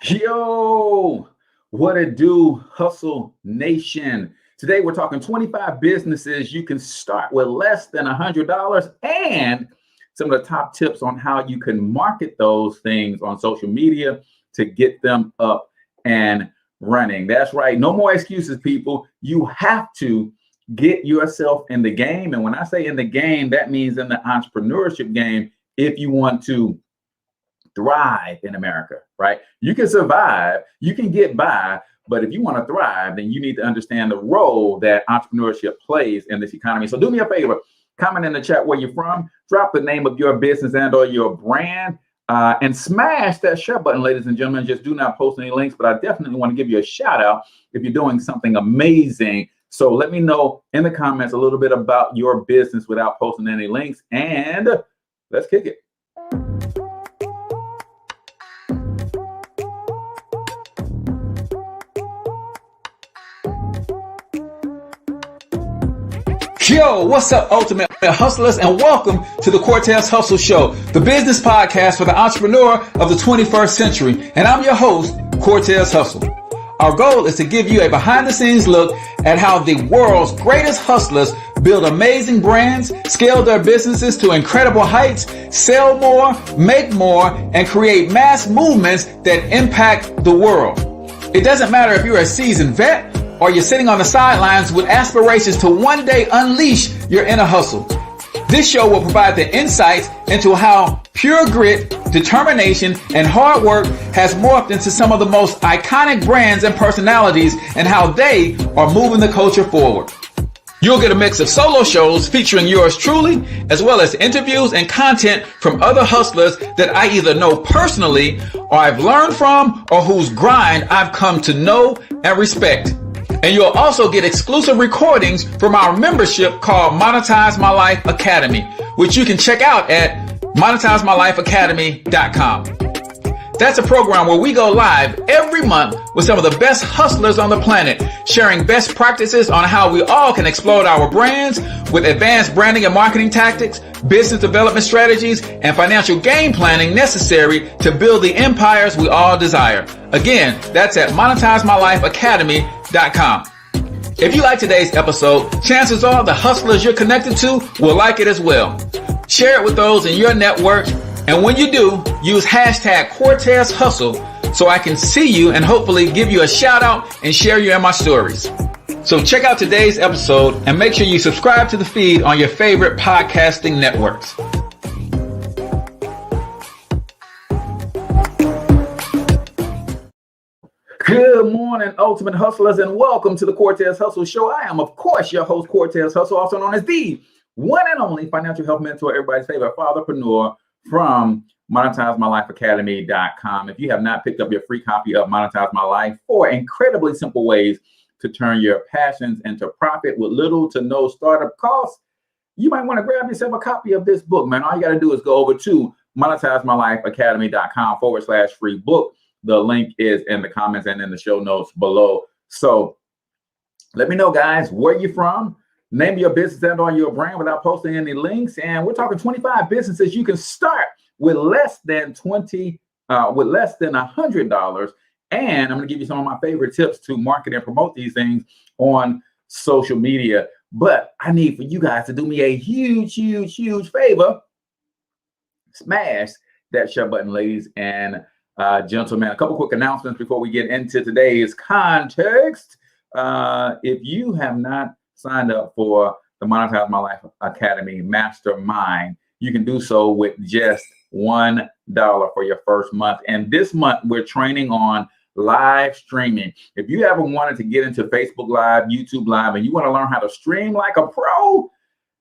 Yo, what it do, Hustle Nation? Today we're talking 25 businesses you can start with less than $100 and some of the top tips on how you can market those things on social media to get them up and running. That's right. No more excuses, people. You have to get yourself in the game. And when I say in the game, that means in the entrepreneurship game if you want to thrive in America, right? You can survive, you can get by, but if you want to thrive, then you need to understand the role that entrepreneurship plays in this economy. So do me a favor, comment in the chat where you're from, drop the name of your business and or your brand, and smash that share button, ladies and gentlemen. Just do not post any links, but I definitely want to give you a shout out if you're doing something amazing. So let me know in the comments a little bit about your business without posting any links, and let's kick it. Yo, what's up, Ultimate Hustlers, and welcome to the Cortez Hustle Show, the business podcast for the entrepreneur of the 21st century. And I'm your host, Cortez Hustle. Our goal is to give you a behind-the-scenes look at how the world's greatest hustlers build amazing brands, scale their businesses to incredible heights, sell more, make more, and create mass movements that impact the world. It doesn't matter if you're a seasoned vet or you're sitting on the sidelines with aspirations to one day unleash your inner hustle. This show will provide the insights into how pure grit, determination, and hard work has morphed into some of the most iconic brands and personalities and how they are moving the culture forward. You'll get a mix of solo shows featuring yours truly, as well as interviews and content from other hustlers that I either know personally or I've learned from or whose grind I've come to know and respect. And you'll also get exclusive recordings from our membership called Monetize My Life Academy, which you can check out at monetizemylifeacademy.com. That's a program where we go live every month with some of the best hustlers on the planet, sharing best practices on how we all can explode our brands with advanced branding and marketing tactics, business development strategies, and financial game planning necessary to build the empires we all desire. Again, that's at monetizemylifeacademy.com. If you like today's episode, chances are the hustlers you're connected to will like it as well. Share it with those in your network. And when you do, use hashtag Cortez Hustle so I can see you and hopefully give you a shout out and share you in my stories. So check out today's episode and make sure you subscribe to the feed on your favorite podcasting networks. Good morning, Ultimate Hustlers, and welcome to the Cortez Hustle Show. I am, of course, your host, Cortez Hustle, also known as the one and only financial health mentor, everybody's favorite fatherpreneur, from monetizemylifeacademy.com. If you have not picked up your free copy of Monetize My Life, 4 incredibly simple ways to turn your passions into profit with little to no startup costs, you might want to grab yourself a copy of this book, man. All you got to do is go over to monetizemylifeacademy.com/free book. The link is in the comments and in the show notes below. So let me know, guys, where you're from. Name your business and or your brand without posting any links. And we're talking 25 businesses you can start with less than $100. And I'm going to give you some of my favorite tips to market and promote these things on social media. But I need for you guys to do me a huge favor. Smash that share button, ladies and gentlemen. A couple quick announcements before we get into today's context. If you have not signed up for the Monetize My Life Academy Mastermind, you can do so with just $1 for your first month. And this month, we're training on live streaming. If you ever wanted to get into Facebook Live, YouTube Live, and you want to learn how to stream like a pro,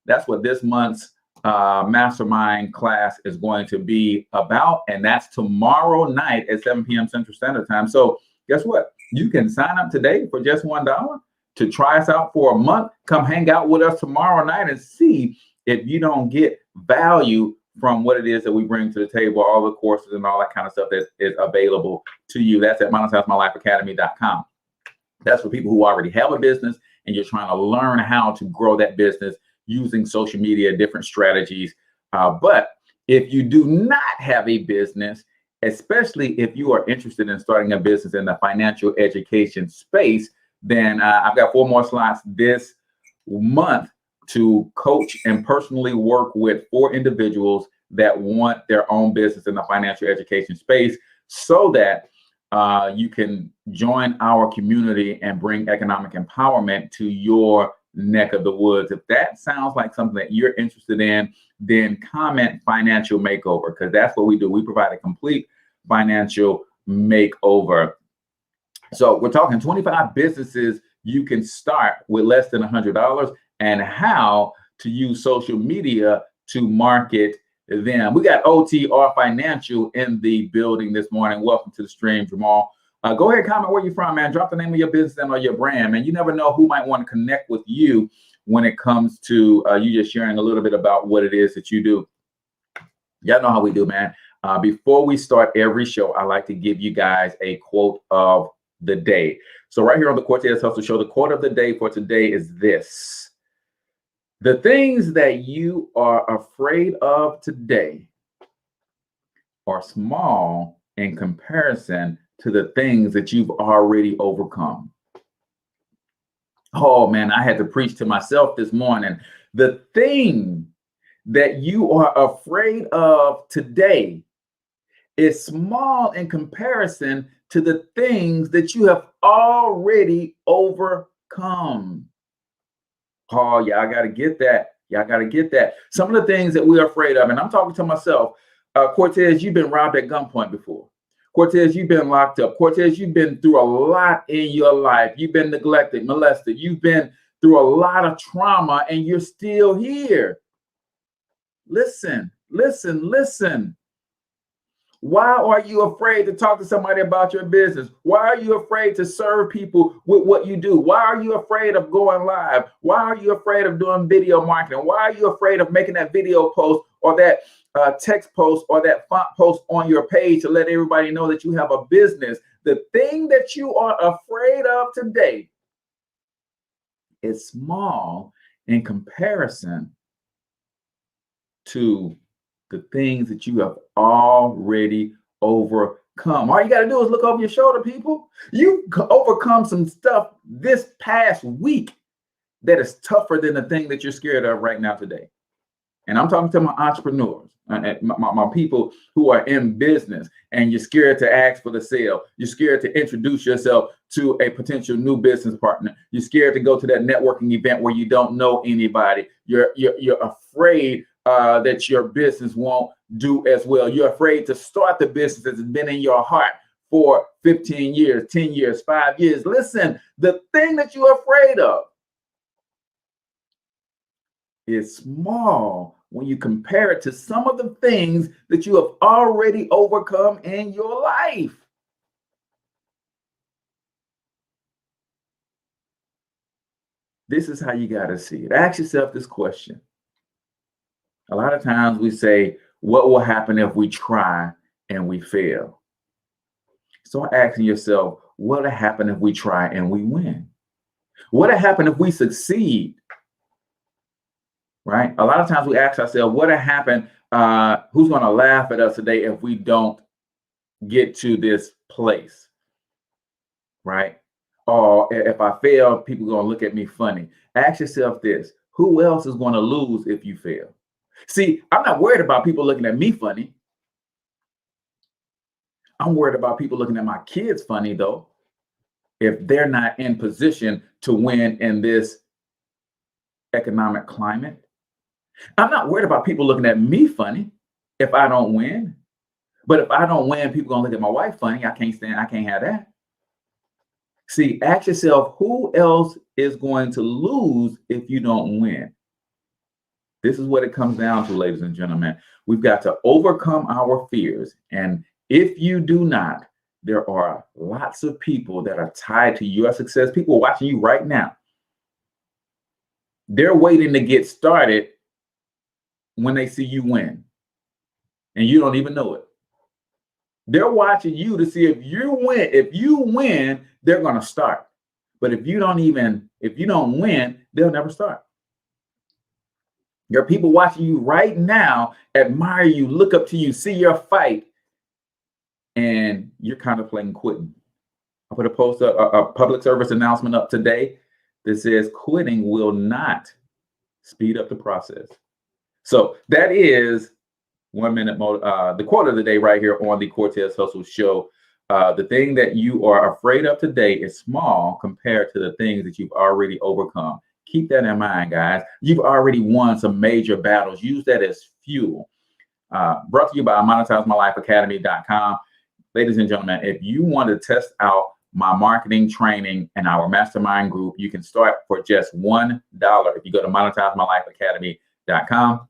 that's what this month's Mastermind class is going to be about. And that's tomorrow night at 7 p.m. Central Standard Time. So guess what? You can sign up today for just $1 to try us out for a month. Come hang out with us tomorrow night and see if you don't get value from what it is that we bring to the table, all the courses and all that kind of stuff that is available to you. That's at monetizemylifeacademy.com. That's for people who already have a business and you're trying to learn how to grow that business using social media, different strategies. But if you do not have a business especially if you are interested in starting a business in the financial education space, then I've got 4 more slots this month to coach and personally work with 4 individuals that want their own business in the financial education space, so that you can join our community and bring economic empowerment to your neck of the woods. If that sounds like something that you're interested in, then comment financial makeover, because that's what we do. We provide a complete financial makeover. So we're talking 25 businesses you can start with less than $100 and how to use social media to market them. We got OTR Financial in the building this morning. Welcome to the stream, Jamal. Go ahead, comment where you're from, man. Drop the name of your business and or your brand, man. You never know who might want to connect with you when it comes to you just sharing a little bit about what it is that you do. Y'all know how we do, man. Before we start every show, I like to give you guys a quote of the day. So right here on the Cortez Hustle Show, the quote of the day for today is this: the things that you are afraid of today are small in comparison to the things that you've already overcome. Oh man, I had to preach to myself this morning. The thing that you are afraid of today is small in comparison to the things that you have already overcome. Oh, y'all got to get that. Y'all got to get that. Some of the things that we are afraid of, and I'm talking to myself, Cortez, you've been robbed at gunpoint before. Cortez, you've been locked up. Cortez, you've been through a lot in your life. You've been neglected, molested. You've been through a lot of trauma, and you're still here. Listen, listen, listen. Why are you afraid to talk to somebody about your business? Why are you afraid to serve people with what you do? Why are you afraid of going live? Why are you afraid of doing video marketing? Why are you afraid of making that video post or that text post or that font post on your page to let everybody know that you have a business? The thing that you are afraid of today is small in comparison to the things that you have already overcome. All you got to do is look over your shoulder, people. You overcome some stuff this past week that is tougher than the thing that you're scared of right now today. And I'm talking to my entrepreneurs, my people who are in business, and you're scared to ask for the sale. You're scared to introduce yourself to a potential new business partner. You're scared to go to that networking event where you don't know anybody. You're afraid that your business won't do as well. You're afraid to start the business that's been in your heart for 15 years, 10 years, 5 years. Listen, the thing that you're afraid of is small when you compare it to some of the things that you have already overcome in your life. This is how you got to see it. Ask yourself this question. A lot of times we say, what will happen if we try and we fail? Start asking yourself, what will happen if we try and we win? What will happen if we succeed? Right? A lot of times we ask ourselves, what will happen? Who's going to laugh at us today if we don't get to this place? Right? Or if I fail, people are going to look at me funny. Ask yourself this: who else is going to lose if you fail? See, I'm not worried about people looking at me funny. I'm worried about people looking at my kids funny, though, if they're not in position to win in this economic climate. I'm not worried about people looking at me funny if I don't win. But if I don't win, people are going to look at my wife funny. I can't have that. See, ask yourself, who else is going to lose if you don't win? This is what it comes down to, ladies and gentlemen. We've got to overcome our fears. And if you do not, there are lots of people that are tied to your success. People watching you right now. They're waiting to get started when they see you win. And you don't even know it. They're watching you to see if you win. If you win, they're going to start. But if you don't win, they'll never start. There are people watching you right now, admire you, look up to you, see your fight, and you're contemplating quitting. I put a post, a public service announcement up today that says quitting will not speed up the process. So that is 1 minute, the quote of the day right here on the Cortez Hustle Show. The thing that you are afraid of today is small compared to the things that you've already overcome. Keep that in mind, guys. You've already won some major battles. Use that as fuel. Brought to you by MonetizeMyLifeAcademy.com. Ladies and gentlemen, if you want to test out my marketing training and our mastermind group, you can start for just $1 if you go to MonetizeMyLifeAcademy.com.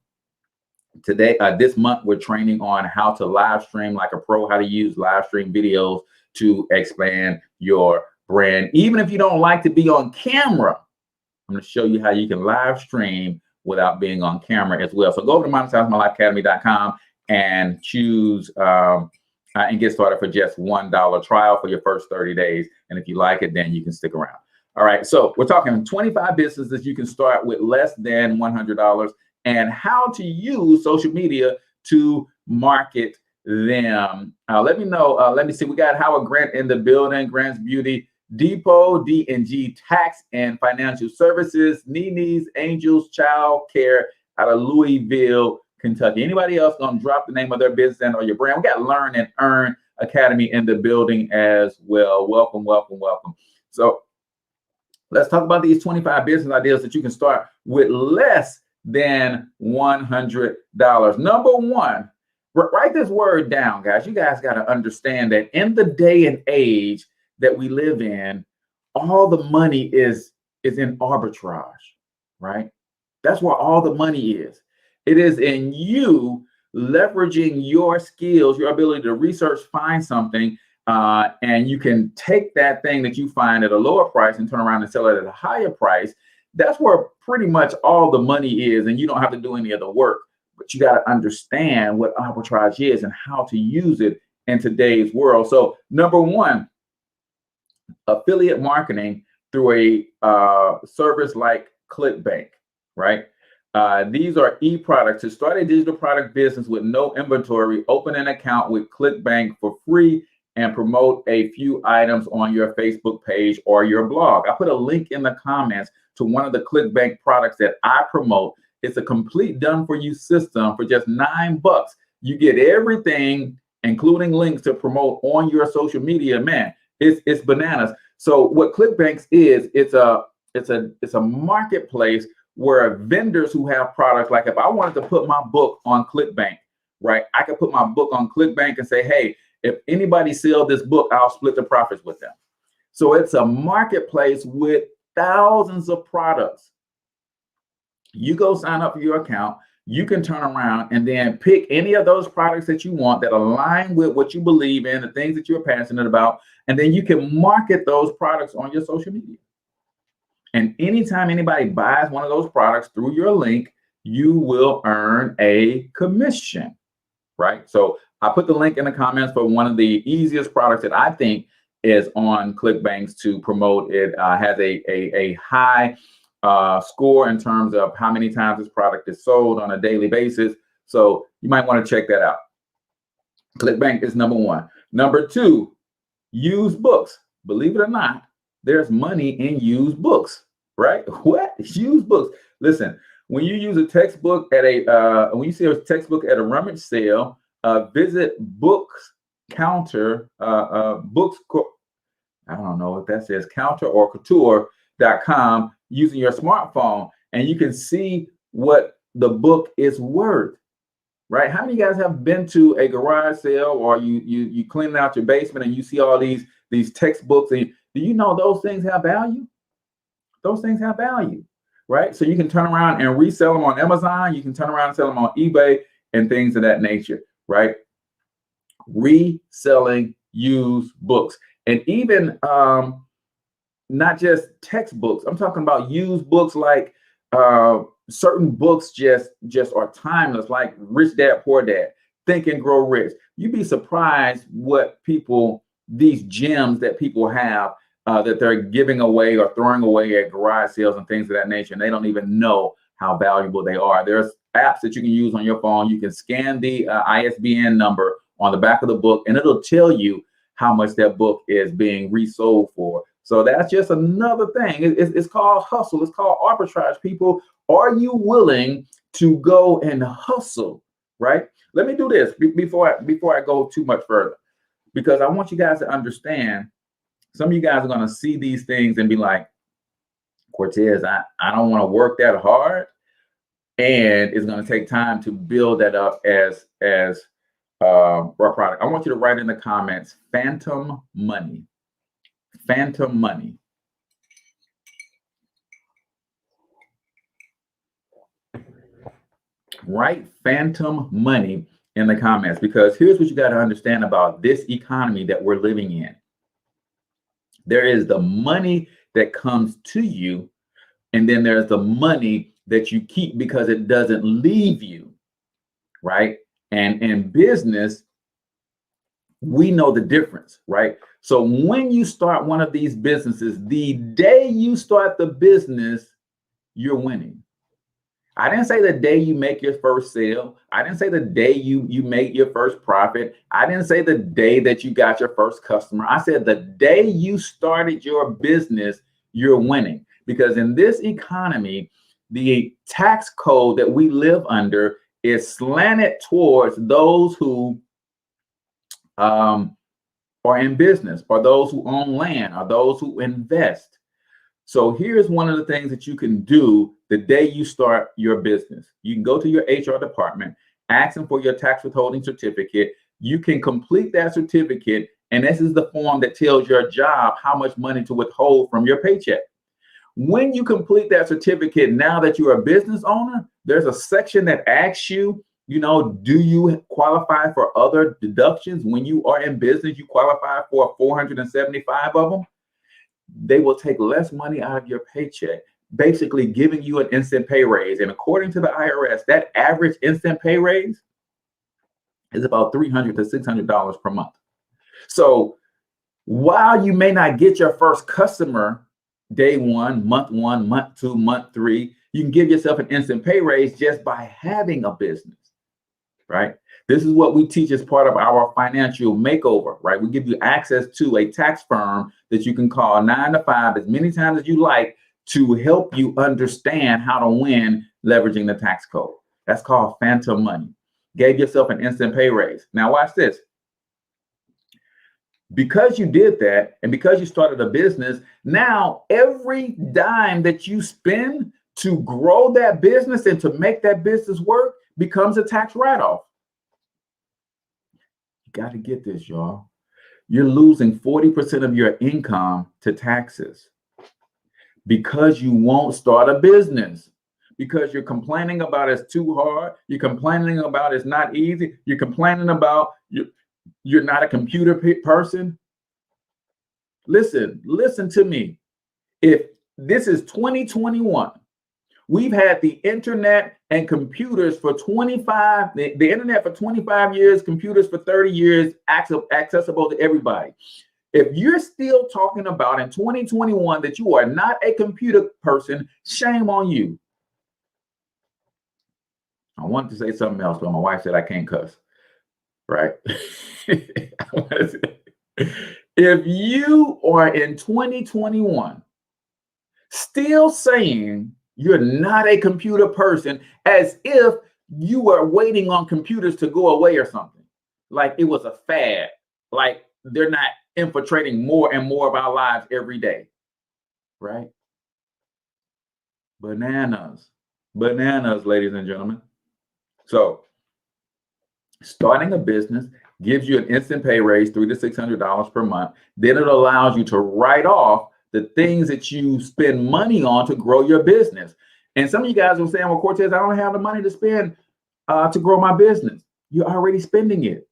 Today, this month, we're training on how to live stream like a pro, how to use live stream videos to expand your brand. Even if you don't like to be on camera, I'm going to show you how you can live stream without being on camera as well. So go over to MonetizeMyLifeAcademy.com and choose and get started for just $1 trial for your first 30 days. And if you like it, then you can stick around. All right. So we're talking 25 businesses you can start with less than $100 and how to use social media to market them. Let me know. Let me see. We got Howard Grant in the building. Grant's Beauty Depot, D&G Tax and Financial Services, Nini's Angels Child Care out of Louisville, Kentucky. Anybody else gonna drop the name of their business and or your brand? We got Learn and Earn Academy in the building as well. Welcome, welcome, welcome. So let's talk about these 25 business ideas that you can start with less than $100. Number one, write this word down, guys. You guys got to understand that in the day and age that we live in, all the money is in arbitrage, right? That's where all the money is. It is in you leveraging your skills, your ability to research, find something, and you can take that thing that you find at a lower price and turn around and sell it at a higher price. That's where pretty much all the money is, and you don't have to do any of the work. But you got to understand what arbitrage is and how to use it in today's world. So number one, affiliate marketing through a service like ClickBank, right? These are e-products. To start a digital product business with no inventory, open an account with ClickBank for free and promote a few items on your Facebook page or your blog. I put a link in the comments to one of the ClickBank products that I promote. It's a complete done-for-you system for just $9. You get everything, including links to promote on your social media. Man, it's bananas. So what ClickBank is, it's a marketplace where vendors who have products, like if I wanted to put my book on ClickBank, right? I could put my book on ClickBank and say, hey, if anybody sells this book, I'll split the profits with them. So it's a marketplace with thousands of products. You go sign up for your account. You can turn around and then pick any of those products that you want that align with what you believe in, the things that you're passionate about, and then you can market those products on your social media. And anytime anybody buys one of those products through your link, you will earn a commission, right? So I put the link in the comments for one of the easiest products that I think is on ClickBank to promote. It has a high score in terms of how many times this product is sold on a daily basis. So you might want to check that out. ClickBank is number one. Number two, used books. Believe it or not, there's money in used books, right? What? Used books. Listen, when you use a textbook at when you see a textbook at a rummage sale, visit Books Counter, I don't know what that says, Counter or Couture.com using your smartphone, and you can see what the book is worth, right? How many of you guys have been to a garage sale or you cleaning out your basement and you see all these textbooks, and do you know those things have value? Those things have value, right? So you can turn around and resell them on Amazon. You can turn around and sell them on eBay and things of that nature, right? Reselling used books. And even not just textbooks. I'm talking about used books, like certain books just are timeless, like Rich Dad, Poor Dad, Think and Grow Rich. You'd be surprised what these gems that people have that they're giving away or throwing away at garage sales and things of that nature. And they don't even know how valuable they are. There's apps that you can use on your phone. You can scan the ISBN number on the back of the book, and it'll tell you how much that book is being resold for. So that's just another thing. It's called hustle. It's called arbitrage. People, are you willing to go and hustle, right? Let me do this before I go too much further, because I want you guys to understand. Some of you guys are going to see these things and be like, Cortez, I don't want to work that hard, and it's going to take time to build that up as a product. I want you to write in the comments, phantom money. Phantom money. Write phantom money in the comments, because here's what you got to understand about this economy that we're living in. There is the money that comes to you, and then there's the money that you keep because it doesn't leave you, right? And in business, we know the difference, right? So when you start one of these businesses, the day you start the business, you're winning. I didn't say the day you make your first sale. I didn't say the day you make your first profit. I didn't say the day that you got your first customer. I said the day you started your business, you're winning. Because in this economy, the tax code that we live under is slanted towards those who are in business, or those who own land, or those who invest. So here's one of the things that you can do the day you start your business. You can go to your HR department, ask them for your tax withholding certificate. You can complete that certificate, and this is the form that tells your job how much money to withhold from your paycheck. When you complete that certificate, now that you're a business owner, there's a section that asks you, do you qualify for other deductions? When you are in business, you qualify for 475 of them. They will take less money out of your paycheck, basically giving you an instant pay raise. And according to the IRS, that average instant pay raise is about $300 to $600 per month. So while you may not get your first customer day one, month two, month three, you can give yourself an instant pay raise just by having a business, right? This is what we teach as part of our financial makeover, right? We give you access to a tax firm that you can call 9 to 5 as many times as you like to help you understand how to win leveraging the tax code. That's called phantom money. Gave yourself an instant pay raise. Now watch this. Because you did that, and because you started a business, now every dime that you spend to grow that business and to make that business work becomes a tax write-off. You got to get this, y'all. You're losing 40% of your income to taxes because you won't start a business, because you're complaining about it's too hard. You're complaining about it's not easy. You're complaining about you're not a computer person. Listen to me. If this is 2021, we've had the internet and computers for the internet for 25 years, computers for 30 years, accessible to everybody. If you're still talking about in 2021 that you are not a computer person, shame on you. I wanted to say something else, but my wife said I can't cuss, right? If you are in 2021 still saying you're not a computer person, as if you were waiting on computers to go away or something, like it was a fad, like they're not infiltrating more and more of our lives every day, right? Bananas, ladies and gentlemen. So starting a business gives you an instant pay raise, $300 to $600 per month. Then it allows you to write off the things that you spend money on to grow your business. And some of you guys are saying, well, Cortez, I don't have the money to spend to grow my business. You're already spending it.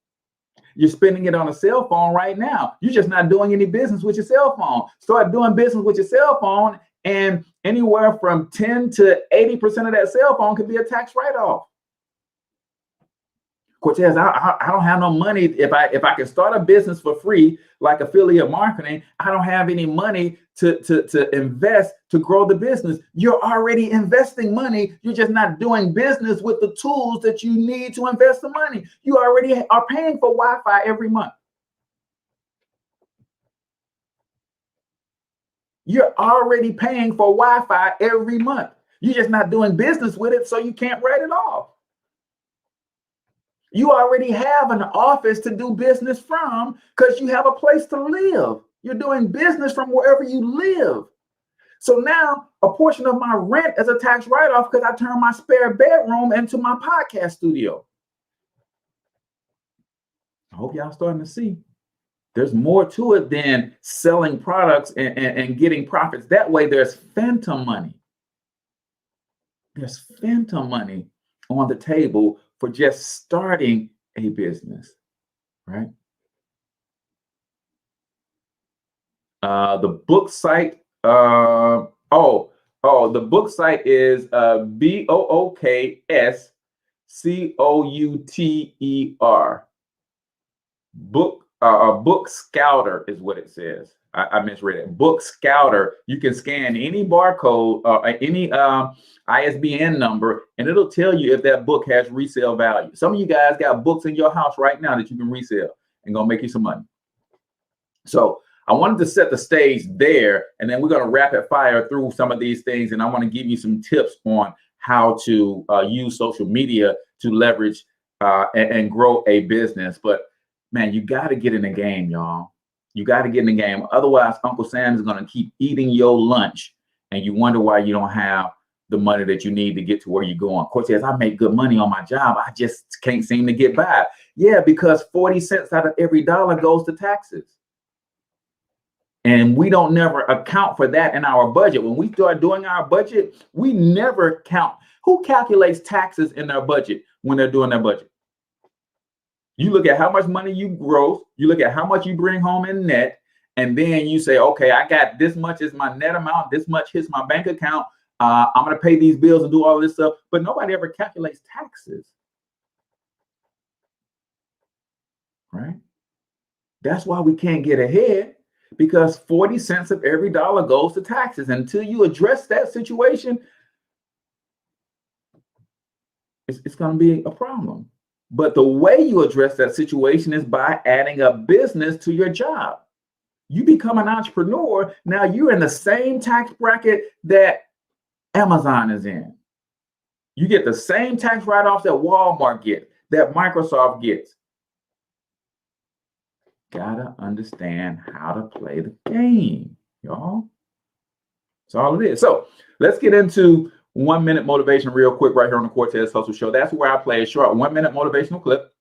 You're spending it on a cell phone right now. You're just not doing any business with your cell phone. Start doing business with your cell phone, and anywhere from 10 to 80% of that cell phone could be a tax write-off. Cortez, I don't have no money. If I can start a business for free, like affiliate marketing, I don't have any money to invest to grow the business. You're already investing money. You're just not doing business with the tools that you need to invest the money. You already are paying for Wi-Fi every month. You're already paying for Wi-Fi every month. You're just not doing business with it, so you can't write it off. You already have an office to do business from because you have a place to live. You're doing business from wherever you live. So now a portion of my rent is a tax write-off because I turn my spare bedroom into my podcast studio. I hope y'all starting to see. There's more to it than selling products and getting profits. That way there's phantom money. There's phantom money on the table for just starting a business, right? The book site, the book site is BOOKSCOUTER. Book Scouter is what it says. I misread it. Book Scouter. You can scan any barcode or any ISBN number, and it'll tell you if that book has resale value. Some of you guys got books in your house right now that you can resell and gonna make you some money. So I wanted to set the stage there, and then we're gonna rapid fire through some of these things, and I want to give you some tips on how to use social media to leverage and grow a business. But man, you got to get in the game, y'all. You got to get in the game. Otherwise, Uncle Sam is going to keep eating your lunch, and you wonder why you don't have the money that you need to get to where you're going. Cortez, I make good money on my job. I just can't seem to get by. Yeah, because 40 cents out of every dollar goes to taxes. And we don't never account for that in our budget. When we start doing our budget, we never count. Who calculates taxes in their budget when they're doing their budget? You look at how much money you gross, you look at how much you bring home in net, and then you say, okay, I got this much is my net amount, this much hits my bank account, I'm going to pay these bills and do all this stuff, but nobody ever calculates taxes, right? That's why we can't get ahead, because 40 cents of every dollar goes to taxes. Until you address that situation, it's going to be a problem. But the way you address that situation is by adding a business to your job. You become an entrepreneur. Now you're in the same tax bracket that Amazon is in. You get the same tax write-offs that Walmart gets, that Microsoft gets. Gotta understand how to play the game, y'all. That's all it is. So let's get into 1 minute motivation real quick right here on the Cortez Hustle Show. That's where I play a short 1 minute motivational clip.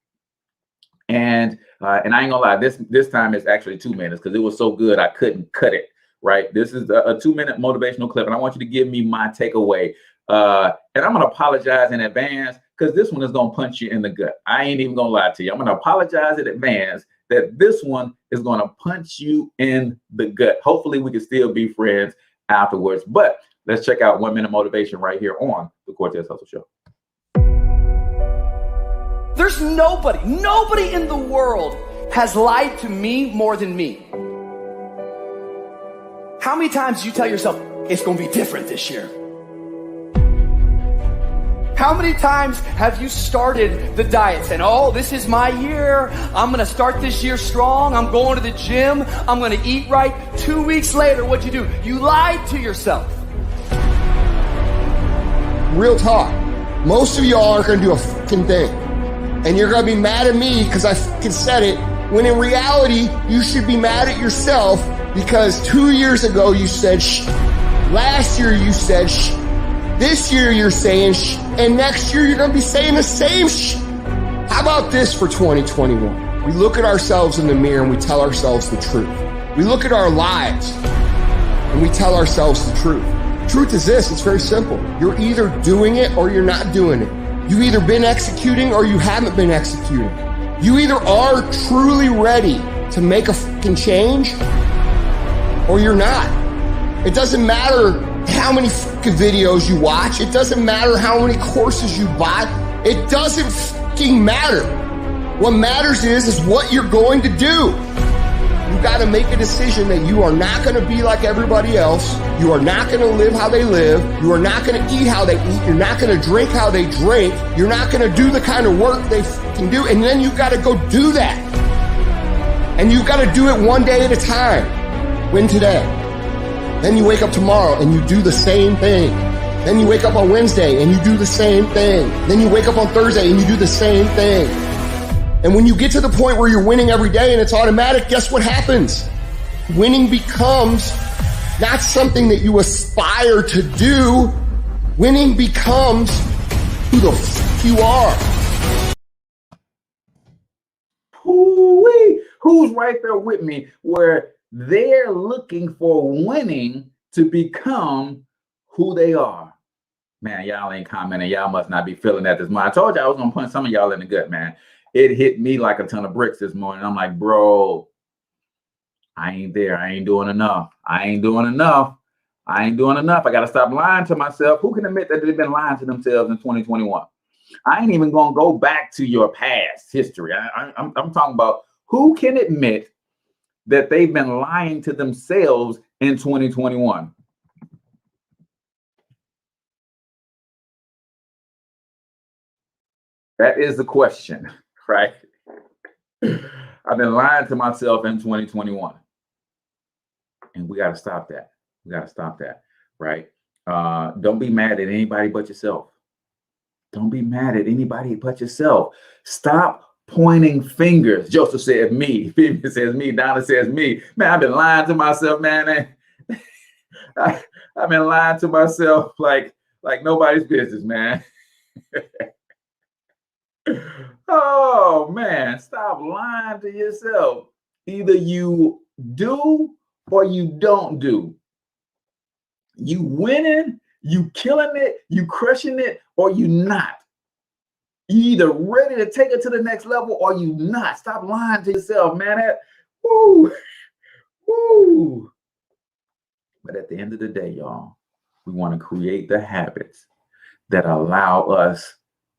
And I ain't gonna lie, this time it's actually 2 minutes because it was so good I couldn't cut it, right? This is a 2 minute motivational clip, and I want you to give me my takeaway. And I'm gonna apologize in advance because this one is gonna punch you in the gut. I ain't even gonna lie to you. I'm gonna apologize in advance that this one is gonna punch you in the gut. Hopefully we can still be friends afterwards, but let's check out 1 minute motivation right here on the Cortez Hustle Show. There's nobody in the world has lied to me more than me. How many times do you tell yourself, it's going to be different this year? How many times have you started the diet saying, oh, this is my year. I'm going to start this year strong. I'm going to the gym. I'm going to eat right. 2 weeks later, what'd you do? You lied to yourself. Real talk. Most of y'all aren't going to do a fucking thing. And you're going to be mad at me because I fucking said it. When in reality, you should be mad at yourself because 2 years ago you said shh. Last year you said shh. This year you're saying shh. And next year you're going to be saying the same shh. How about this for 2021? We look at ourselves in the mirror and we tell ourselves the truth. We look at our lives and we tell ourselves the truth. Truth is this, it's very simple. You're either doing it or you're not doing it. You've either been executing or you haven't been executing. You either are truly ready to make a fucking change or you're not. It doesn't matter how many fucking videos you watch. It doesn't matter how many courses you buy. It doesn't fucking matter. What matters is what you're going to do. You got to make a decision that you are not going to be like everybody else. You are not going to live how they live. You are not going to eat how they eat. You're not going to drink how they drink. You're not going to do the kind of work they can do. And then you got to go do that. And you got to do it one day at a time. Win today. Then you wake up tomorrow and you do the same thing. Then you wake up on Wednesday and you do the same thing. Then you wake up on Thursday and you do the same thing. And when you get to the point where you're winning every day and it's automatic, guess what happens? Winning becomes not something that you aspire to do. Winning becomes who the f you are. Who's right there with me where they're looking for winning to become who they are? Man, y'all ain't commenting. Y'all must not be feeling that this morning. I told you I was going to punch some of y'all in the gut, man. It hit me like a ton of bricks this morning. I'm like, bro, I ain't there. I ain't doing enough. I ain't doing enough. I ain't doing enough. I got to stop lying to myself. Who can admit that they've been lying to themselves in 2021? I ain't even going to go back to your past history. I'm talking about who can admit that they've been lying to themselves in 2021. That is the question, right? I've been lying to myself in 2021. And we got to stop that. We got to stop that, right? Don't be mad at anybody but yourself. Don't be mad at anybody but yourself. Stop pointing fingers. Joseph said me. Phoebe says me. Donna says me. Man, I've been lying to myself, man. I've been lying to myself like nobody's business, man. Oh, man, stop lying to yourself. Either you do or you don't do. You winning, you killing it, you crushing it, or you not. You either ready to take it to the next level or you not. Stop lying to yourself, man. Woo. But at the end of the day, y'all, we want to create the habits that allow us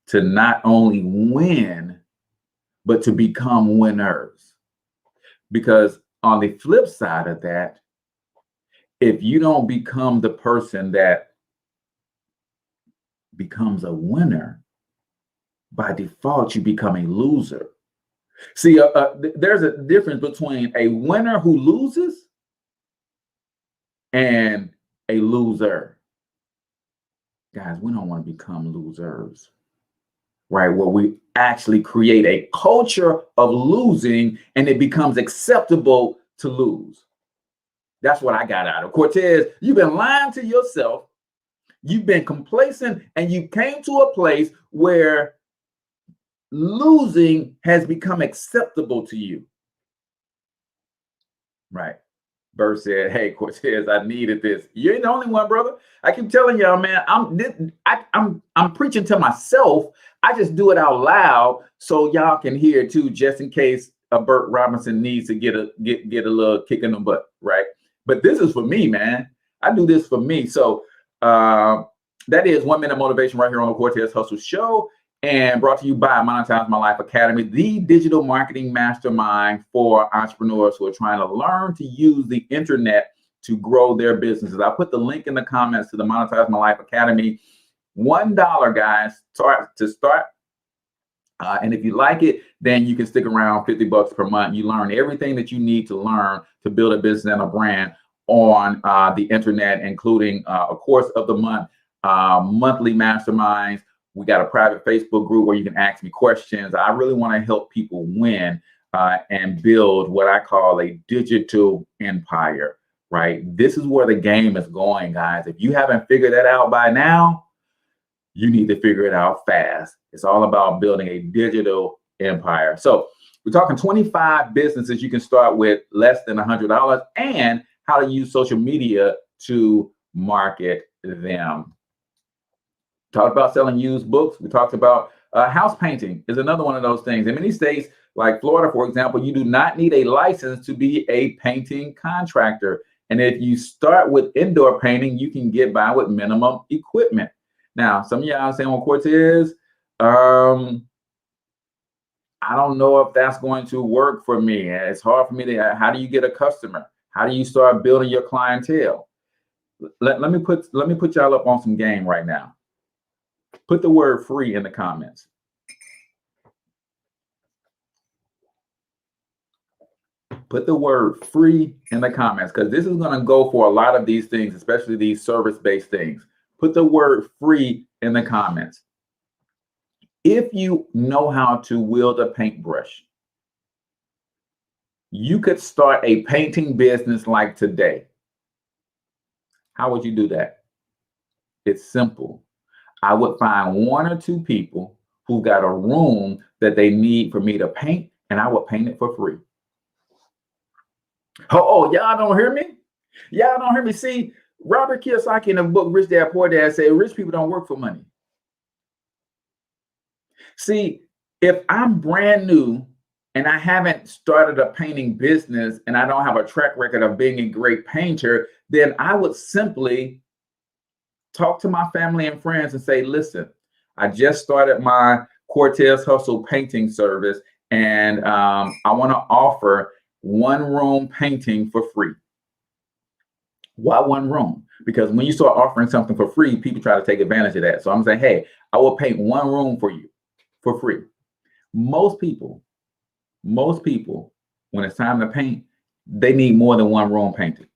to not only win, but to become winners. Because on the flip side of that, if you don't become the person that becomes a winner, by default, you become a loser. See, there's a difference between a winner who loses and a loser. Guys, we don't want to become losers. Right, where we actually create a culture of losing and it becomes acceptable to lose. That's what I got out of Cortez. You've been lying to yourself. You've been complacent and you came to a place where losing has become acceptable to you. Right. Bert said, hey, Cortez, I needed this. You ain't the only one, brother. I keep telling y'all, man, I'm preaching to myself. I just do it out loud so y'all can hear too, just in case a Bert Robinson needs to get a little kick in the butt, right? But this is for me, man. I do this for me. So that is 1 Minute Motivation right here on the Cortez Hustle Show, and brought to you by Monetize My Life Academy, the digital marketing mastermind for entrepreneurs who are trying to learn to use the internet to grow their businesses. I put the link in the comments to the Monetize My Life Academy. $1, guys, to start. And if you like it, then you can stick around. $50 per month. You learn everything that you need to learn to build a business and a brand on the internet, including a course of the month, monthly masterminds. We got a private Facebook group where you can ask me questions. I really want to help people win and build what I call a digital empire, right? This is where the game is going, guys. If you haven't figured that out by now, you need to figure it out fast. It's all about building a digital empire. So we're talking 25 businesses you can start with less than $100 and how to use social media to market them. Talked about selling used books. We talked about house painting is another one of those things. In many states, like Florida, for example, you do not need a license to be a painting contractor. And if you start with indoor painting, you can get by with minimum equipment. Now, some of y'all saying, well, Cortez, I don't know if that's going to work for me. It's hard for me to, how do you get a customer? How do you start building your clientele? Let me put y'all up on some game right now. Put the word free in the comments. Put the word free in the comments, because this is going to go for a lot of these things, especially these service-based things. Put the word free in the comments. If you know how to wield a paintbrush, you could start a painting business like today. How would you do that? It's simple. I would find 1 or 2 people who got a room that they need for me to paint, and I would paint it for free. Oh, y'all don't hear me? Y'all don't hear me? See, Robert Kiyosaki in the book Rich Dad Poor Dad said rich people don't work for money. See, if I'm brand new and I haven't started a painting business and I don't have a track record of being a great painter, then I would simply talk to my family and friends and say, listen, I just started my Cortez Hustle painting service, and I want to offer 1 room painting for free. Why 1 room? Because when you start offering something for free, people try to take advantage of that. So I'm saying, hey, I will paint 1 room for you for free. Most people, when it's time to paint, they need more than 1 room painted.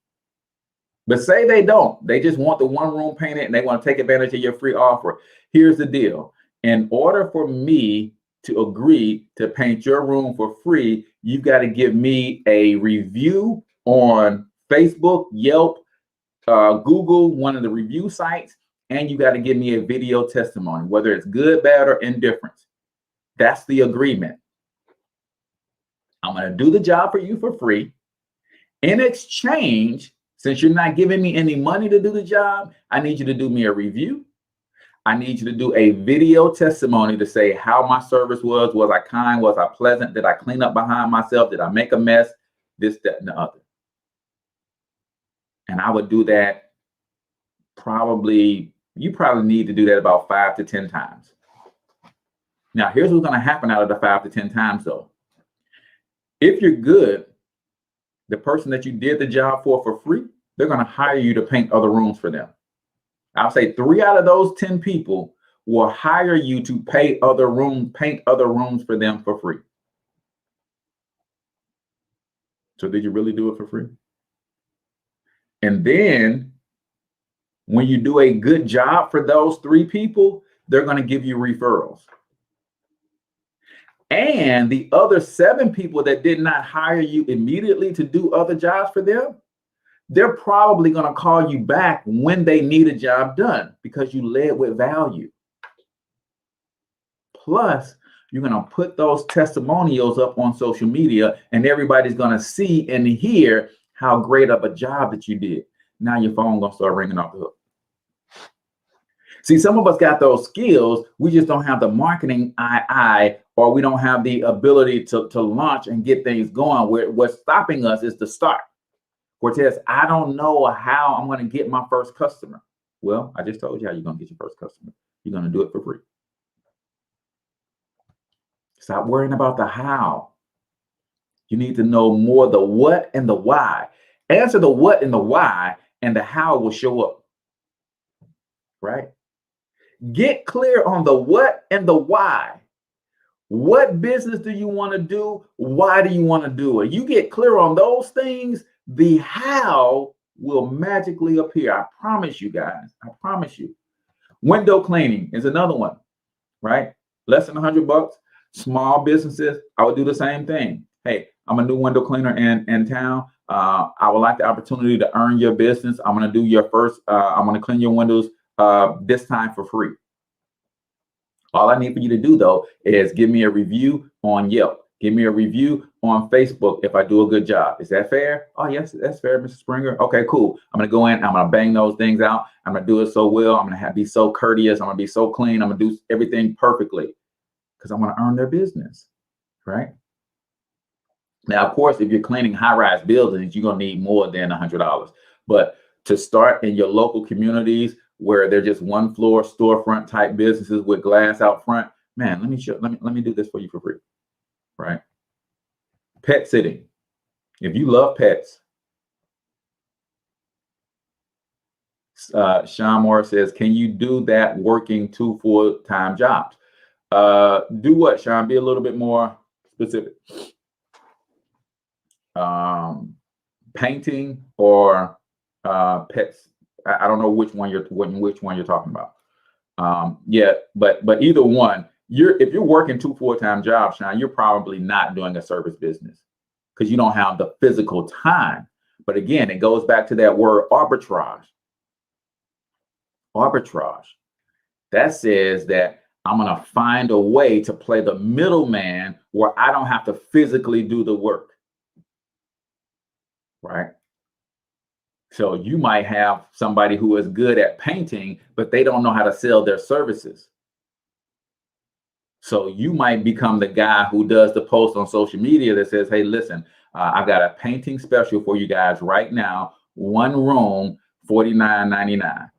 But say they don't, they just want the 1 room painted and they want to take advantage of your free offer. Here's the deal. In order for me to agree to paint your room for free, you've got to give me a review on Facebook, Yelp, Google, one of the review sites, and you got to give me a video testimony, whether it's good, bad, or indifferent. That's the agreement. I'm going to do the job for you for free. In exchange, since you're not giving me any money to do the job, I need you to do me a review. I need you to do a video testimony to say how my service was. Was I kind? Was I pleasant? Did I clean up behind myself? Did I make a mess? This, that, and the other. And I would do that you probably need to do that about 5 to 10 times. Now, here's what's going to happen out of the 5 to 10 times, though. If you're good, the person that you did the job for free, they're going to hire you to paint other rooms for them. I'll say 3 out of those 10 people will hire you to paint other rooms for them for free. So did you really do it for free? And then when you do a good job for those 3 people, they're going to give you referrals. And the other 7 people that did not hire you immediately to do other jobs for them, they're probably going to call you back when they need a job done because you led with value. Plus, you're going to put those testimonials up on social media and everybody's going to see and hear how great of a job that you did. Now your phone going to start ringing off the hook. See, some of us got those skills. We just don't have the marketing or we don't have the ability to launch and get things going. What's stopping us is the start. Cortez, I don't know how I'm going to get my first customer. Well, I just told you how you're going to get your first customer. You're going to do it for free. Stop worrying about the how. You need to know more the what and the why. Answer the what and the why, and the how will show up. Right? Get clear on the what and the why. What business do you want to do? Why do you want to do it? You get clear on those things, the how will magically appear. I promise you guys. I promise you. Window cleaning is another one, right? Less than $100. Small businesses, I would do the same thing. Hey, I'm a new window cleaner in town. I would like the opportunity to earn your business. I'm going to do your first, I'm going to clean your windows this time for free. All I need for you to do, though, is give me a review on Yelp. Give me a review on Facebook if I do a good job. Is that fair? Oh, yes, that's fair, Mr. Springer. Okay, cool. I'm going to go in. I'm going to bang those things out. I'm going to do it so well. I'm going to be so courteous. I'm going to be so clean. I'm going to do everything perfectly because I want to earn their business, right? Now, of course, if you're cleaning high-rise buildings, you're going to need more than $100. But to start in your local communities where they're just one floor storefront type businesses with glass out front, man, let me do this for you for free. right? Pet sitting. If you love pets, Sean Moore says, can you do that working 2 full-time jobs? Do what, Sean? Be a little bit more specific. Painting or pets. I don't know which one you're talking about. Yeah, but either one. If you're working 2 full-time jobs, Sean, you're probably not doing a service business because you don't have the physical time. But again, it goes back to that word arbitrage. Arbitrage. That says that I'm going to find a way to play the middleman where I don't have to physically do the work. Right? So you might have somebody who is good at painting, but they don't know how to sell their services. So you might become the guy who does the post on social media that says, hey, listen, I've got a painting special for you guys right now. 1 room, $49.99.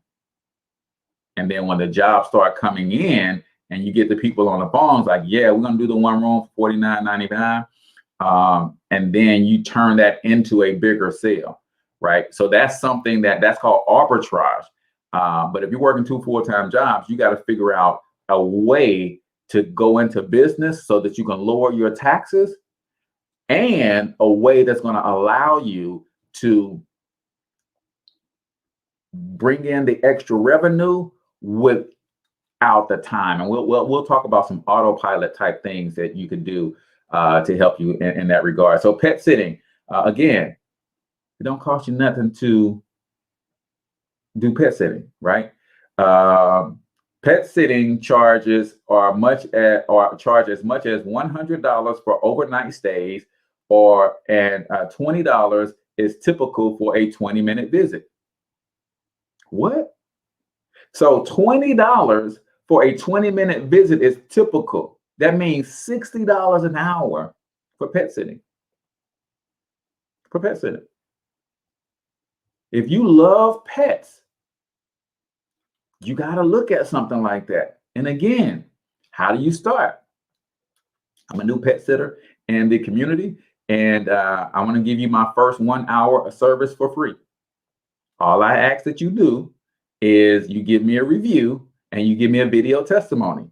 And then when the jobs start coming in and you get the people on the phones like, yeah, we're going to do the 1 room for $49.99. And then you turn that into a bigger sale, right? So that's something that's called arbitrage. But if you're working 2 full-time jobs, you got to figure out a way to go into business so that you can lower your taxes, and a way that's going to allow you to bring in the extra revenue without the time. And we'll talk about some autopilot type things that you can do to help you in that regard. So pet sitting, again, it don't cost you nothing to do pet sitting, right? Pet sitting charges charge as much as $100 for overnight stays, and $20 is typical for a 20-minute visit. What? So $20 for a 20-minute visit is typical. That means $60 an hour for pet sitting. For pet sitting. If you love pets, you got to look at something like that. And again, how do you start? I'm a new pet sitter in the community, and I want to give you my first 1 hour of service for free. All I ask that you do is you give me a review and you give me a video testimony.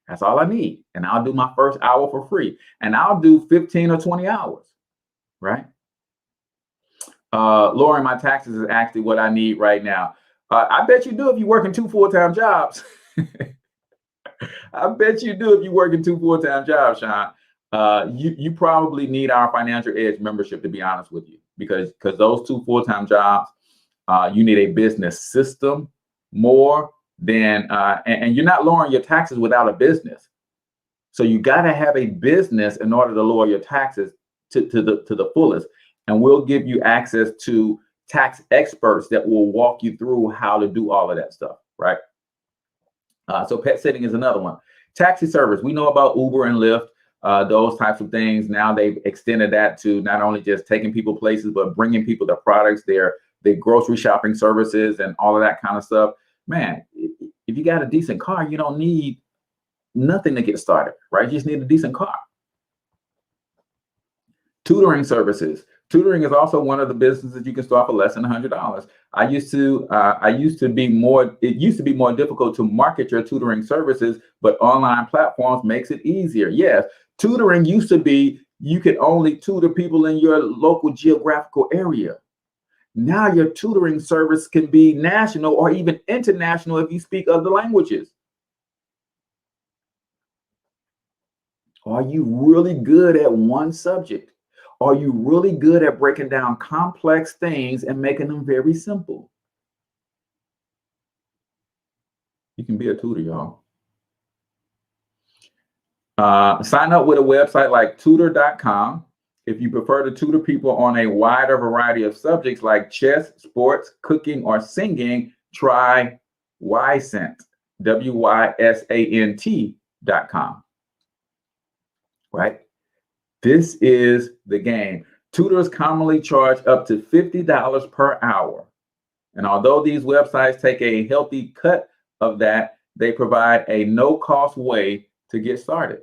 That's all I need. And I'll do my first hour for free. And I'll do 15 or 20 hours, right? Lowering my taxes is actually what I need right now. I bet you do if you're working 2 full-time jobs. I bet you do if you're working 2 full-time jobs, Sean. You probably need our Financial Edge membership, to be honest with you, because those 2 full-time jobs, you need a business system more than, and you're not lowering your taxes without a business. So you got to have a business in order to lower your taxes to the fullest. And we'll give you access to tax experts that will walk you through how to do all of that stuff, right? So pet sitting is another one. Taxi service, we know about Uber and Lyft, those types of things. Now they've extended that to not only just taking people places, but bringing people their products, their grocery shopping services and all of that kind of stuff. Man, if you got a decent car, you don't need nothing to get started, right? You just need a decent car. Tutoring services. Tutoring is also one of the businesses that you can start for less than $100. It used to be more difficult to market your tutoring services, but online platforms makes it easier. Yes, tutoring used to be you could only tutor people in your local geographical area. Now your tutoring service can be national or even international if you speak other languages. Are you really good at one subject? Are you really good at breaking down complex things and making them very simple? You can be a tutor, y'all. Sign up with a website like tutor.com. If you prefer to tutor people on a wider variety of subjects like chess, sports, cooking, or singing, try Wysant, Wysant.com. Right? This is the game. Tutors commonly charge up to $50 per hour. And although these websites take a healthy cut of that, they provide a no-cost way to get started,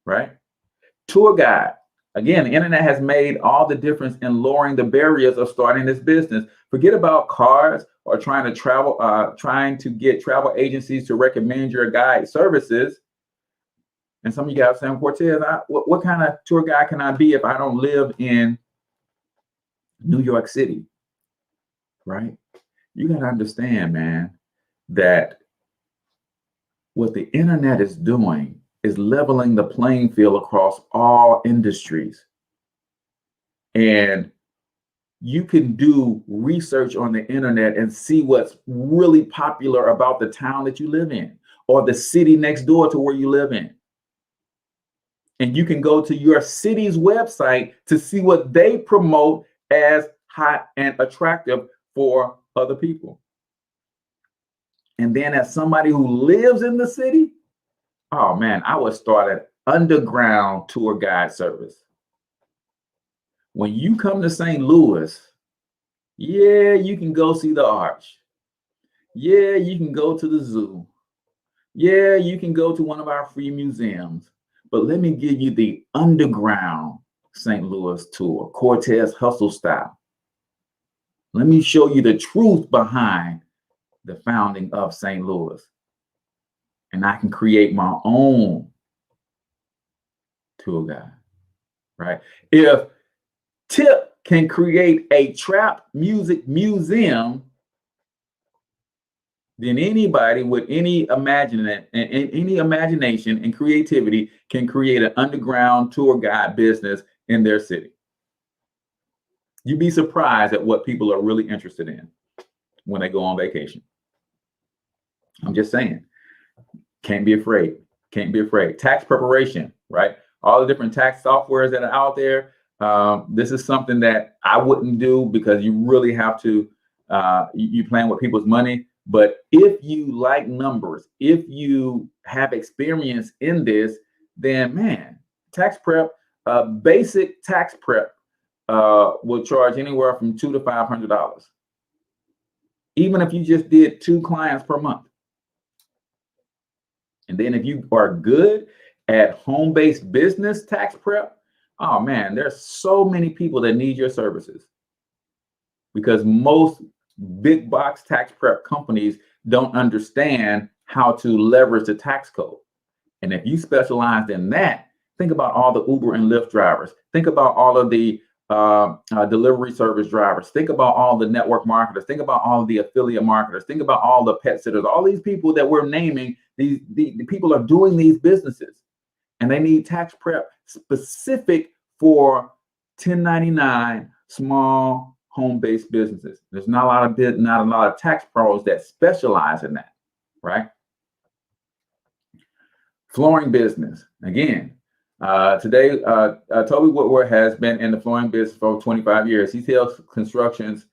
right? Tour guide. Again, the internet has made all the difference in lowering the barriers of starting this business. Forget about cars or trying to get travel agencies to recommend your guide services. And some of you guys saying, Cortez, what kind of tour guide can I be if I don't live in New York City? Right? You got to understand, man, that what the internet is doing is leveling the playing field across all industries. And you can do research on the internet and see what's really popular about the town that you live in or the city next door to where you live in. And you can go to your city's website to see what they promote as hot and attractive for other people. And then as somebody who lives in the city, oh man, I would start an underground tour guide service. When you come to St. Louis, yeah, you can go see the Arch. Yeah, you can go to the zoo. Yeah, you can go to one of our free museums. But let me give you the underground St. Louis tour, Cortez hustle style. Let me show you the truth behind the founding of St. Louis. And I can create my own tour guide, right? If Tip can create a trap music museum, then anybody with any imagination and creativity can create an underground tour guide business in their city. You'd be surprised at what people are really interested in when they go on vacation. I'm just saying, can't be afraid. Can't be afraid. Tax preparation, right? All the different tax softwares that are out there. This is something that I wouldn't do because you really have to, you plan with people's money. But if you like numbers, if you have experience in this, then man, tax prep, basic tax prep will charge anywhere from $200 to $500. Even if you just did 2 clients per month. And then if you are good at home-based business tax prep, oh man, there's so many people that need your services because most big box tax prep companies don't understand how to leverage the tax code. And if you specialize in that, think about all the Uber and Lyft drivers. Think about all of the delivery service drivers. Think about all the network marketers. Think about all the affiliate marketers. Think about all the pet sitters. All these people that we're naming, the people are doing these businesses, and they need tax prep specific for 1099 small home-based businesses. There's not a lot of tax pros that specialize in that, right? Flooring business. Again, today, Toby Woodward has been in the flooring business for 25 years. He tells construction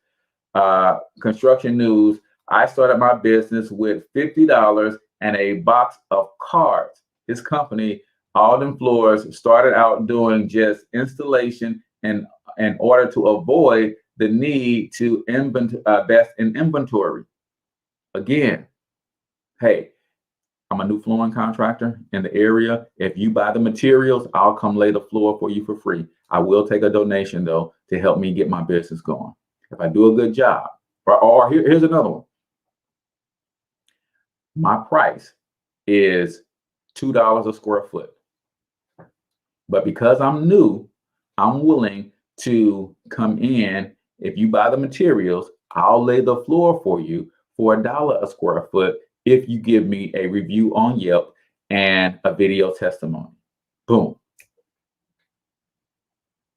news, I started my business with $50 and a box of cards. His company, Alden Floors, started out doing just installation and in order to avoid the need to invest in inventory. Again, hey, I'm a new flooring contractor in the area. If you buy the materials, I'll come lay the floor for you for free. I will take a donation though to help me get my business going. If I do a good job, or here's another one. My price is $2 a square foot. But because I'm new, I'm willing to come in. If you buy the materials, I'll lay the floor for you for $1 a square foot if you give me a review on Yelp and a video testimony. Boom.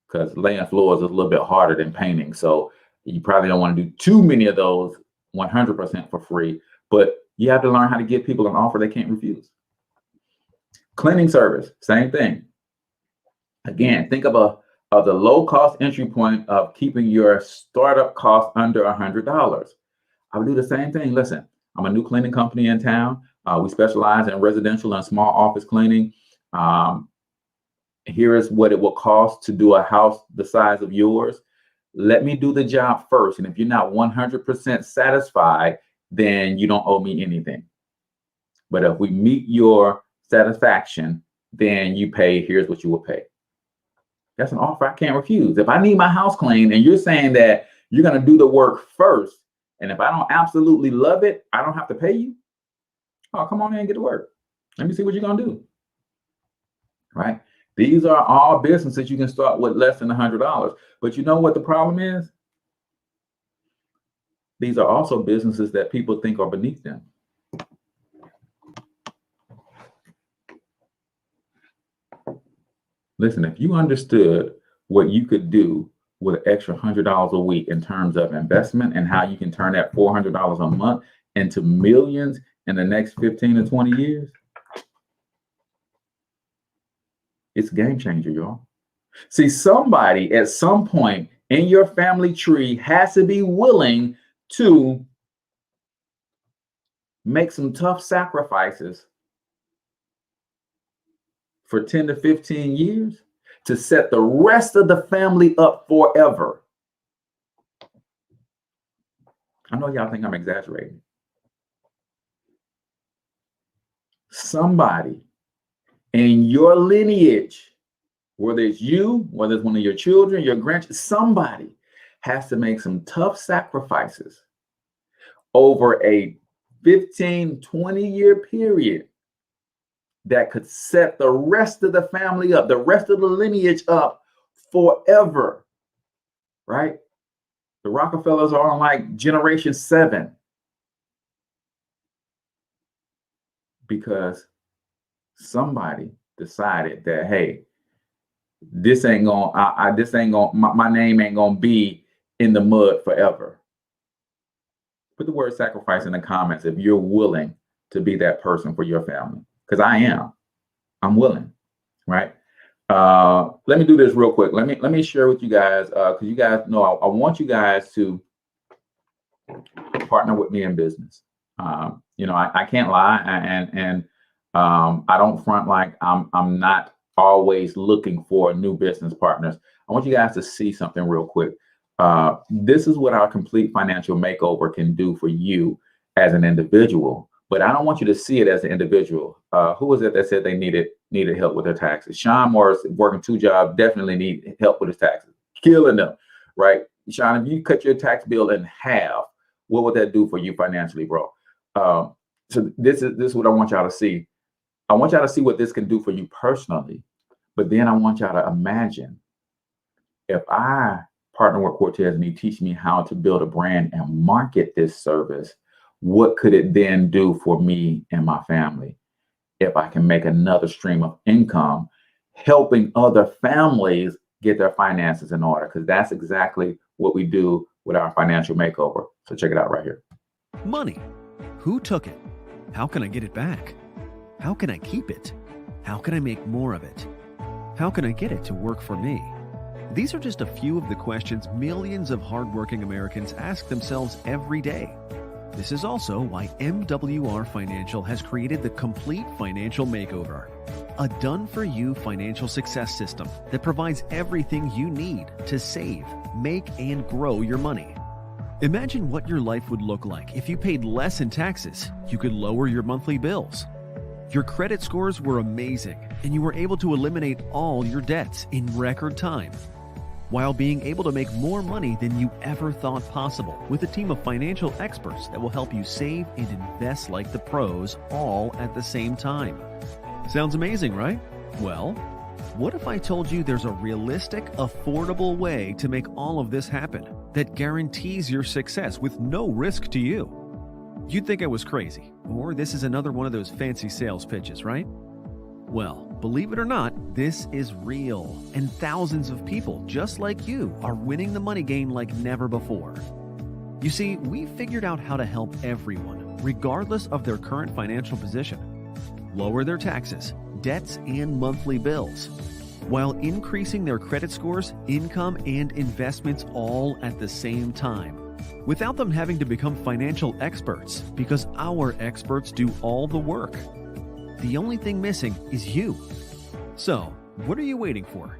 Because laying floors is a little bit harder than painting. So you probably don't want to do too many of those 100% for free, but you have to learn how to give people an offer they can't refuse. Cleaning service, same thing. Again, think of the low cost entry point of keeping your startup cost under $100. I would do the same thing. Listen, I'm a new cleaning company in town. We specialize in residential and small office cleaning. Here is what it will cost to do a house the size of yours. Let me do the job first. And if you're not 100% satisfied, then you don't owe me anything. But if we meet your satisfaction, then you pay, here's what you will pay. That's an offer I can't refuse. If I need my house cleaned and you're saying that you're going to do the work first, and if I don't absolutely love it, I don't have to pay you. Oh, come on in and get to work. Let me see what you're going to do. Right? These are all businesses you can start with less than $100. But you know what the problem is? These are also businesses that people think are beneath them. Listen, if you understood what you could do with an extra $100 a week in terms of investment and how you can turn that $400 a month into millions in the next 15 to 20 years, it's a game changer, y'all. See, somebody at some point in your family tree has to be willing to make some tough sacrifices for 10 to 15 years to set the rest of the family up forever. I know y'all think I'm exaggerating. Somebody in your lineage, whether it's you, whether it's one of your children, your grandchildren, somebody has to make some tough sacrifices over a 15, 20-year period that could set the rest of the family up, the rest of the lineage up forever, right? The Rockefellers are on like generation 7 because somebody decided that, hey, this ain't gonna, my name ain't gonna be in the mud forever. Put the word sacrifice in the comments if you're willing to be that person for your family. Because I'm willing, right? Let me do this real quick. Let me share with you guys, because you guys know I want you guys to partner with me in business. You know, I can't lie, and I don't front like I'm not always looking for new business partners. I want you guys to see something real quick. This is what our complete financial makeover can do for you as an individual. But I don't want you to see it as an individual. Who was it that said they needed help with their taxes? Sean Morris, working 2 jobs, definitely need help with his taxes. Killing them, right? Sean, if you cut your tax bill in half, what would that do for you financially, bro? So this is what I want y'all to see. I want y'all to see what this can do for you personally. But then I want y'all to imagine if I partner with Cortez and he teach me how to build a brand and market this service, what could it then do for me and my family if I can make another stream of income helping other families get their finances in order? Because that's exactly what we do with our financial makeover. So check it out right here. Money. Who took it? How can I get it back? How can I keep it? How can I make more of it? How can I get it to work for me? These are just a few of the questions millions of hardworking Americans ask themselves every day. This is also why MWR Financial has created the Complete Financial Makeover, a done-for-you financial success system that provides everything you need to save, make, and grow your money. Imagine what your life would look like if you paid less in taxes, you could lower your monthly bills. Your credit scores were amazing, and you were able to eliminate all your debts in record time, while being able to make more money than you ever thought possible with a team of financial experts that will help you save and invest like the pros all at the same time. Sounds amazing, right? Well, what if I told you there's a realistic, affordable way to make all of this happen that guarantees your success with no risk to you? You'd think I was crazy, or this is another one of those fancy sales pitches, right? Well, believe it or not, this is real, and thousands of people just like you are winning the money game like never before. You see, we figured out how to help everyone, regardless of their current financial position, lower their taxes, debts, and monthly bills, while increasing their credit scores, income, and investments all at the same time, without them having to become financial experts, because our experts do all the work. The only thing missing is you. So, what are you waiting for?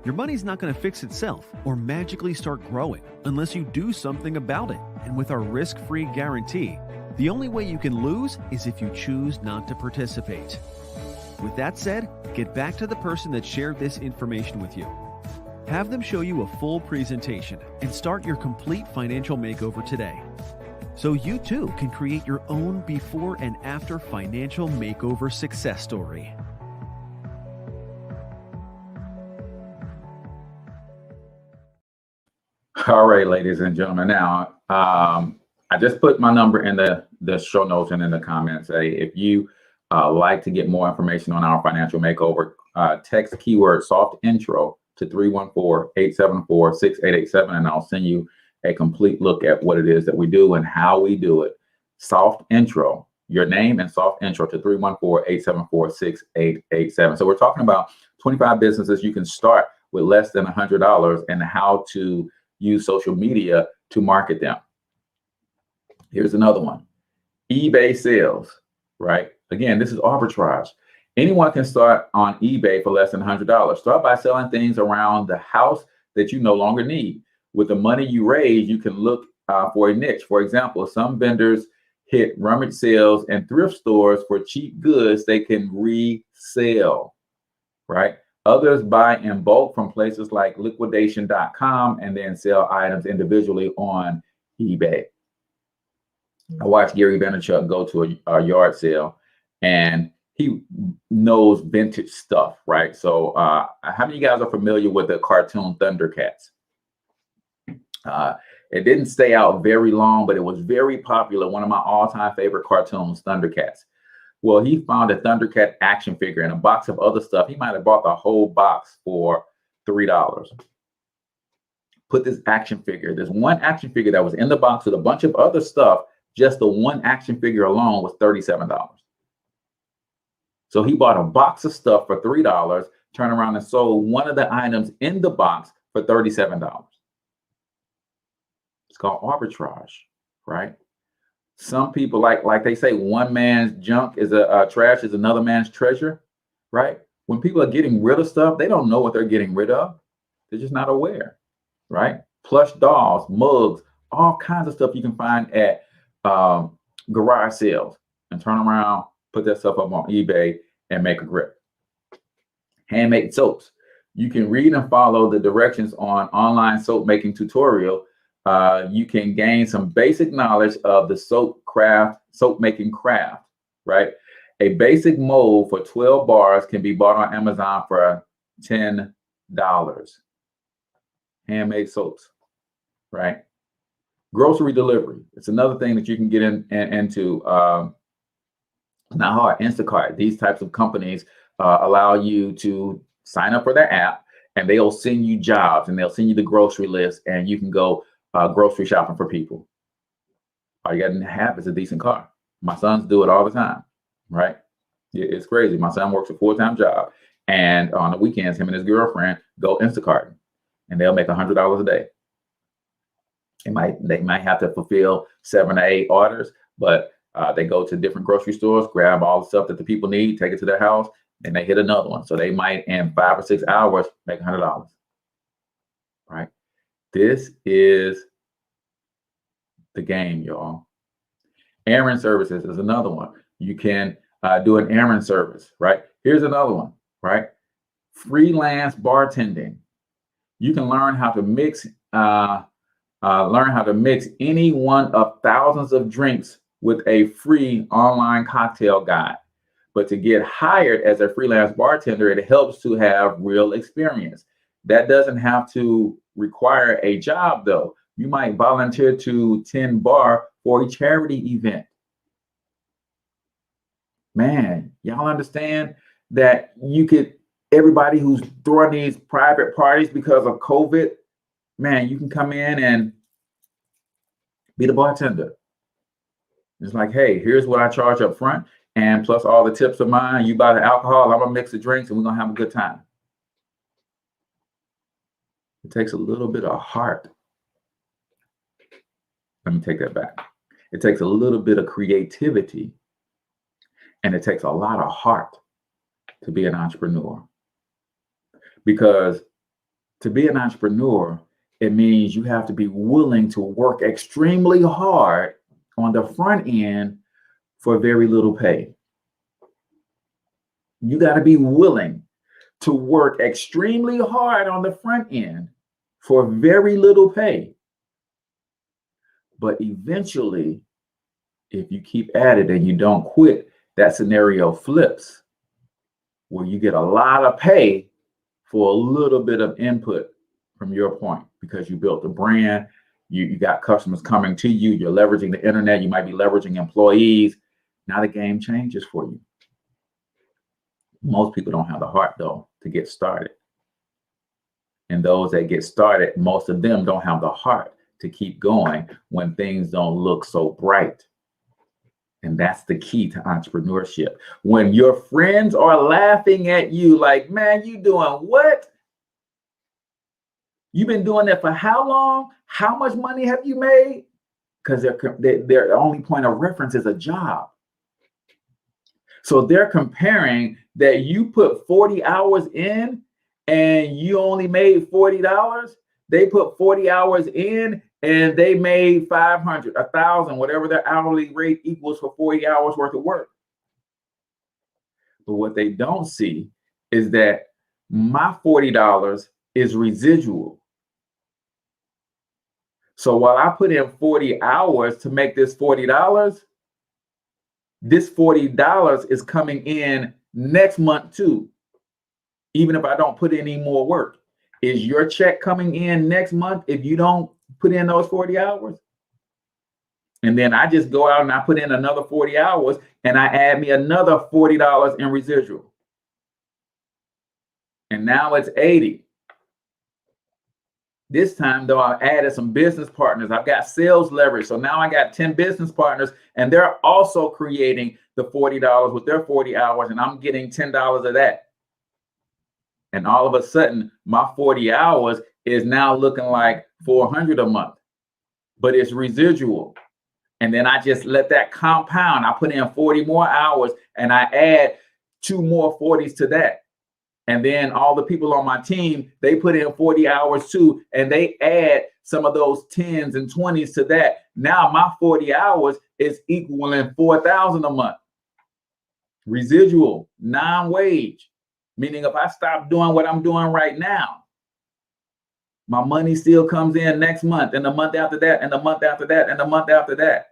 Your money's not going to fix itself or magically start growing unless you do something about it. And with our risk-free guarantee, the only way you can lose is if you choose not to participate. With that said, get back to the person that shared this information with you. Have them show you a full presentation and start your complete financial makeover today, so you too can create your own before and after financial makeover success story. All right, ladies and gentlemen. Now, I just put my number in the show notes and in the comments. If you like to get more information on our financial makeover, text the keyword soft intro to 314-874-6887, and I'll send you a complete look at what it is that we do and how we do it. Soft intro, your name and soft intro to 314-874-6887. So we're talking about 25 businesses you can start with less than $100 and how to use social media to market them. Here's another one. eBay sales, right? Again, this is arbitrage. Anyone can start on eBay for less than $100. Start by selling things around the house that you no longer need. With the money you raise, you can look for a niche. For example, some vendors hit rummage sales and thrift stores for cheap goods they can resell, right? Others buy in bulk from places like liquidation.com and then sell items individually on eBay. I watched Gary Vaynerchuk go to a yard sale, and he knows vintage stuff, right? So how many of you guys are familiar with the cartoon Thundercats? It didn't stay out very long, but it was very popular. One of my all-time favorite cartoons, Thundercats. Well, he found a Thundercat action figure and a box of other stuff. He might have bought the whole box for $3. Put this action figure, this one action figure that was in the box with a bunch of other stuff, just the one action figure alone was $37. So he bought a box of stuff for $3, turned around and sold one of the items in the box for $37. It's called arbitrage, right? Some people, like they say, one man's junk is trash is another man's treasure, right? When people are getting rid of stuff, they don't know what they're getting rid of. They're just not aware, right? Plush dolls, mugs, all kinds of stuff you can find at garage sales, and turn around, put that stuff up on eBay and make a grip. Handmade soaps. You can read and follow the directions on online soap making tutorial. You can gain some basic knowledge of the soap making craft, right? A basic mold for 12 bars can be bought on Amazon for $10. Handmade soaps, right? Grocery delivery. It's another thing that you can get into. Not hard. Instacart. These types of companies allow you to sign up for their app, and they'll send you jobs, and they'll send you the grocery list, and you can go grocery shopping for people. All you got to have is a decent car. My sons do it all the time, right? It's crazy. My son works a full-time job, and on the weekends, him and his girlfriend go Instacarting, and they'll make $100 a day. They might have to fulfill 7 or 8 orders, but they go to different grocery stores, grab all the stuff that the people need, take it to their house, and they hit another one. So they might, in 5 or 6 hours, make $100, right? This is the game, y'all. Errand services is another one. You can do an errand service, right? Here's another one, right? Freelance bartending. You can learn how to mix any one of thousands of drinks with a free online cocktail guide. But to get hired as a freelance bartender, it helps to have real experience. That doesn't have to require a job, though. You might volunteer to tend bar for a charity event. Man, y'all understand that everybody who's throwing these private parties because of COVID, man, you can come in and be the bartender. It's like, hey, here's what I charge up front, and plus all the tips of mine. You buy the alcohol, I'm gonna mix the drinks, and we're gonna have a good time. It takes a little bit of heart. Let me take that back. It takes a little bit of creativity, and it takes a lot of heart to be an entrepreneur. Because to be an entrepreneur, it means you have to be willing to work extremely hard on the front end for very little pay. You got to be willing to work extremely hard on the front end for very little pay. But eventually, if you keep at it and you don't quit, that scenario flips where you get a lot of pay for a little bit of input from your point, because you built a brand, you got customers coming to you, you're leveraging the internet, you might be leveraging employees. Now the game changes for you. Most people don't have the heart, though, to get started. And those that get started, most of them don't have the heart to keep going when things don't look so bright. And that's the key to entrepreneurship. When your friends are laughing at you like, man, you doing what? You've been doing that for how long? How much money have you made? Because their only point of reference is a job. So they're comparing that you put 40 hours in and you only made $40. They put 40 hours in and they made $500, $1,000, whatever their hourly rate equals for 40 hours worth of work. But what they don't see is that my $40 is residual. So while I put in 40 hours to make this $40, this $40 is coming in next month too, even if I don't put in any more work. Is your check coming in next month if you don't put in those 40 hours? And then I just go out and I put in another 40 hours and I add me another $40 in residual. And now it's 80. This time, though, I added some business partners. I've got sales leverage. So now I got 10 business partners, and they're also creating the $40 with their 40 hours, and I'm getting $10 of that. And all of a sudden, my 40 hours is now looking like $400 a month, but it's residual. And then I just let that compound. I put in 40 more hours, and I add 2 more 40s to that. And then all the people on my team, they put in 40 hours too, and they add some of those 10s and 20s to that. Now my 40 hours is equaling $4,000 a month. Residual, non-wage, meaning if I stop doing what I'm doing right now, my money still comes in next month and the month after that and the month after that and the month after that.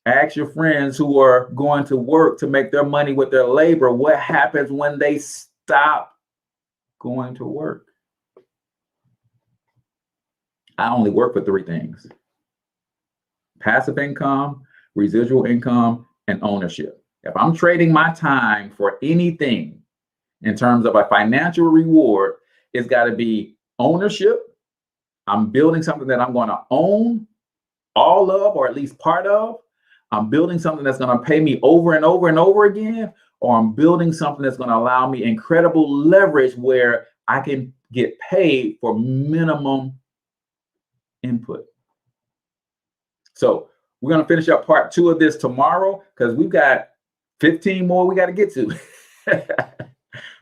Ask your friends who are going to work to make their money with their labor, what happens when they stop going to work? I only work for 3 things: passive income, residual income, and ownership. If I'm trading my time for anything in terms of a financial reward, it's got to be ownership. I'm building something that I'm going to own all of, or at least part of. I'm building something that's going to pay me over and over and over again, or I'm building something that's going to allow me incredible leverage where I can get paid for minimum input. So we're going to finish up part 2 of this tomorrow because we've got 15 more we got to get to.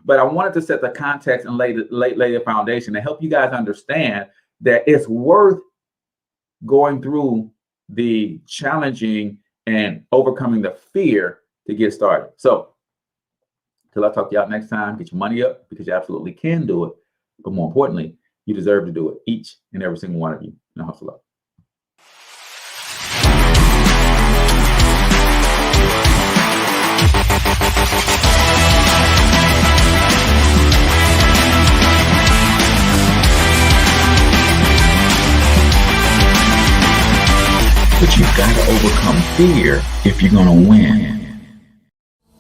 But I wanted to set the context and lay the foundation to help you guys understand that it's worth going through the challenging and overcoming the fear to get started. So till I talk to y'all next time, get your money up because you absolutely can do it. But more importantly, you deserve to do it, each and every single one of you. Now hustle up. But you've got to overcome fear if you're going to win.